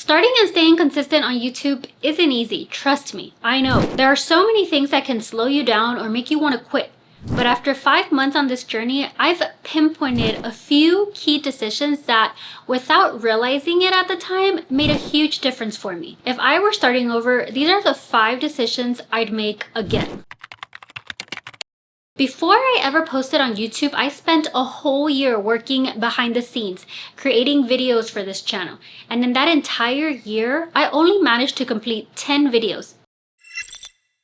Starting and staying consistent on YouTube isn't easy, trust me, I know. There are so many things that can slow you down or make you want to quit. But after 5 months on this journey, I've pinpointed a few key decisions that, without realizing it at the time, made a huge difference for me. If I were starting over, these are the 5 decisions I'd make again. Before I ever posted on YouTube, I spent a whole year working behind the scenes, creating videos for this channel. And in that entire year, I only managed to complete 10 videos.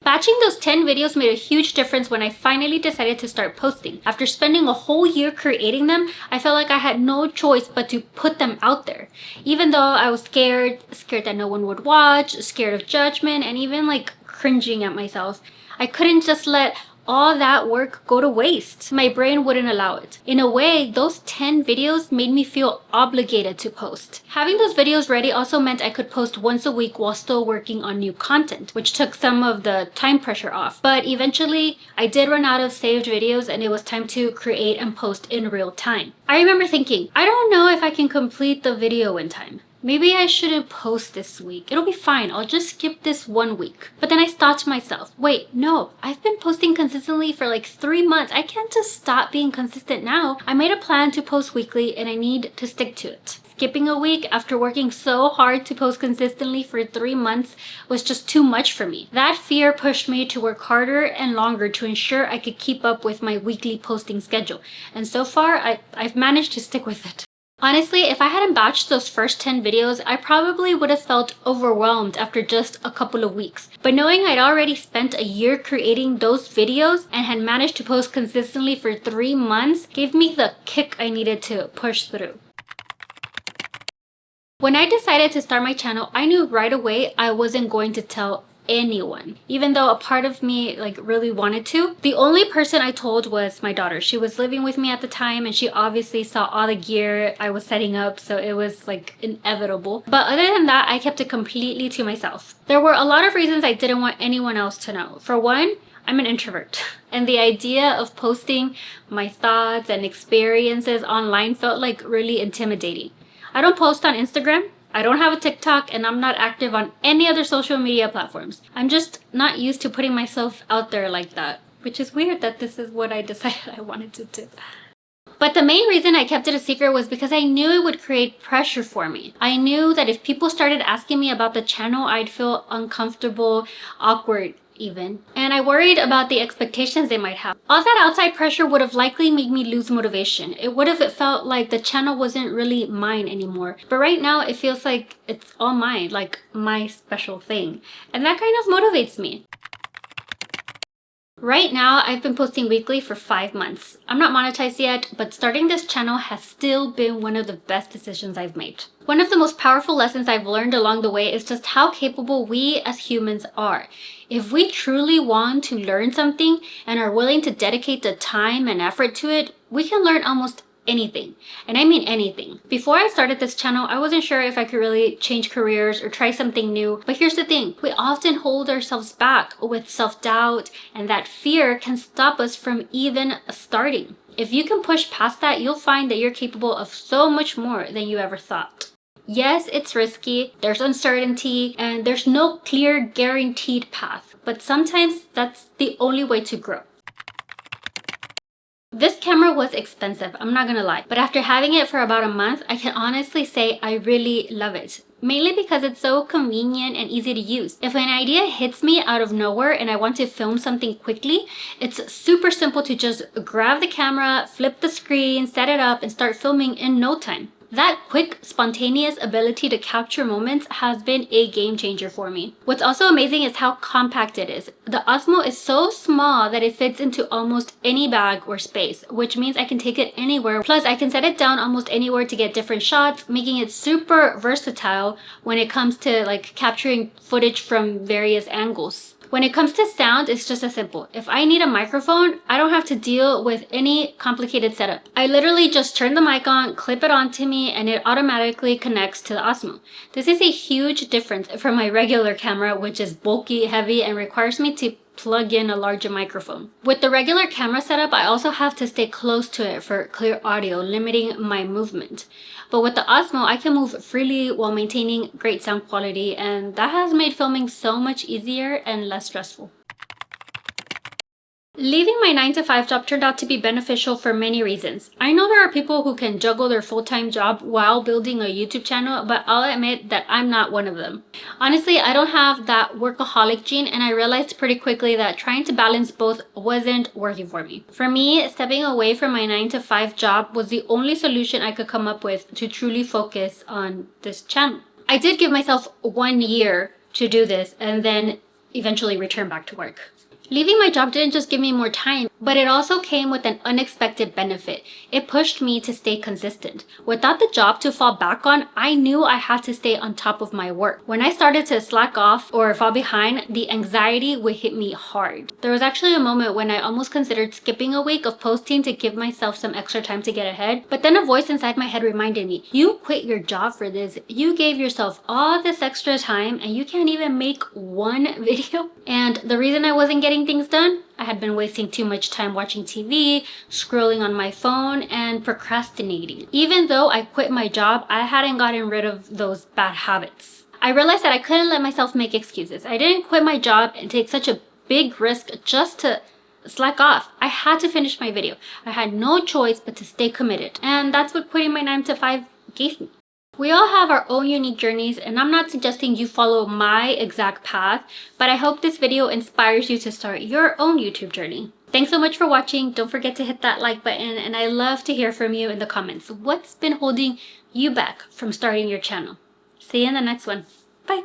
Batching those 10 videos made a huge difference when I finally decided to start posting. After spending a whole year creating them, I felt like I had no choice but to put them out there. Even though I was scared that no one would watch, scared of judgment, and even like cringing at myself, I couldn't just let all that work go to waste. My brain wouldn't allow it. In a way, those 10 videos made me feel obligated to post. Having those videos ready also meant I could post once a week while still working on new content, which took some of the time pressure off. But eventually, I did run out of saved videos and it was time to create and post in real time. I remember thinking, I don't know if I can complete the video in time. Maybe I shouldn't post this week. It'll be fine. I'll just skip this 1 week. But then I thought to myself, wait, no, I've been posting consistently for like 3 months. I can't just stop being consistent now. I made a plan to post weekly and I need to stick to it. Skipping a week after working so hard to post consistently for 3 months was just too much for me. That fear pushed me to work harder and longer to ensure I could keep up with my weekly posting schedule. And so far, I've managed to stick with it. Honestly, if I hadn't batched those first 10 videos, I probably would have felt overwhelmed after just a couple of weeks. But knowing I'd already spent a year creating those videos and had managed to post consistently for 3 months gave me the kick I needed to push through. When I decided to start my channel, I knew right away I wasn't going to tell anyone, even though a part of me really wanted to. The only person I told was my daughter. She was living with me at the time and she obviously saw all the gear I was setting up, so it was inevitable. But other than that, I kept it completely to myself. There were a lot of reasons I didn't want anyone else to know. For one, I'm an introvert, and the idea of posting my thoughts and experiences online felt really intimidating. I don't post on Instagram, I don't have a TikTok, and I'm not active on any other social media platforms. I'm just not used to putting myself out there like that, which is weird that this is what I decided I wanted to do. But the main reason I kept it a secret was because I knew it would create pressure for me. I knew that if people started asking me about the channel, I'd feel uncomfortable, awkward even. And I worried about the expectations they might have. All that outside pressure would have likely made me lose motivation. It would have felt like the channel wasn't really mine anymore. But right now it feels like it's all mine, like my special thing. And that kind of motivates me. Right now, I've been posting weekly for 5 months. I'm not monetized yet, but starting this channel has still been one of the best decisions I've made. One of the most powerful lessons I've learned along the way is just how capable we as humans are. If we truly want to learn something and are willing to dedicate the time and effort to it, we can learn almost anything. And I mean anything. Before I started this channel, I wasn't sure if I could really change careers or try something new. But here's the thing, we often hold ourselves back with self-doubt, and that fear can stop us from even starting. If you can push past that, you'll find that you're capable of so much more than you ever thought. Yes, it's risky, there's uncertainty, and there's no clear guaranteed path. But sometimes that's the only way to grow. This camera was expensive, I'm not gonna lie, but after having it for about a month, I can honestly say I really love it. Mainly because it's so convenient and easy to use. If an idea hits me out of nowhere and I want to film something quickly, it's super simple to just grab the camera, flip the screen, set it up, and start filming in no time. That quick, spontaneous ability to capture moments has been a game changer for me. What's also amazing is how compact it is. The Osmo is so small that it fits into almost any bag or space, which means I can take it anywhere. Plus, I can set it down almost anywhere to get different shots, making it super versatile when it comes to capturing footage from various angles. When it comes to sound, it's just as simple. If I need a microphone, I don't have to deal with any complicated setup. I literally just turn the mic on, clip it onto me, and it automatically connects to the Osmo. This is a huge difference from my regular camera, which is bulky, heavy, and requires me to plug in a larger microphone. With the regular camera setup, I also have to stay close to it for clear audio, limiting my movement. But with the Osmo, I can move freely while maintaining great sound quality, and that has made filming so much easier and less stressful. Leaving my 9-to-5 job turned out to be beneficial for many reasons. I know there are people who can juggle their full-time job while building a YouTube channel, but I'll admit that I'm not one of them. Honestly, I don't have that workaholic gene, and I realized pretty quickly that trying to balance both wasn't working for me. For me, stepping away from my 9-to-5 job was the only solution I could come up with to truly focus on this channel. I did give myself 1 year to do this and then eventually return back to work. Leaving my job didn't just give me more time, but it also came with an unexpected benefit. It pushed me to stay consistent. Without the job to fall back on, I knew I had to stay on top of my work. When I started to slack off or fall behind, the anxiety would hit me hard. There was actually a moment when I almost considered skipping a week of posting to give myself some extra time to get ahead, but then a voice inside my head reminded me, you quit your job for this. You gave yourself all this extra time and you can't even make one video. And the reason I wasn't getting things done, I had been wasting too much time watching TV, scrolling on my phone, and procrastinating. Even though I quit my job, I hadn't gotten rid of those bad habits. I realized that I couldn't let myself make excuses. I didn't quit my job and take such a big risk just to slack off. I had to finish my video. I had no choice but to stay committed. And that's what quitting my 9-to-5 gave me. We all have our own unique journeys, and I'm not suggesting you follow my exact path, but I hope this video inspires you to start your own YouTube journey. Thanks so much for watching. Don't forget to hit that like button, and I love to hear from you in the comments. What's been holding you back from starting your channel? See you in the next one. Bye!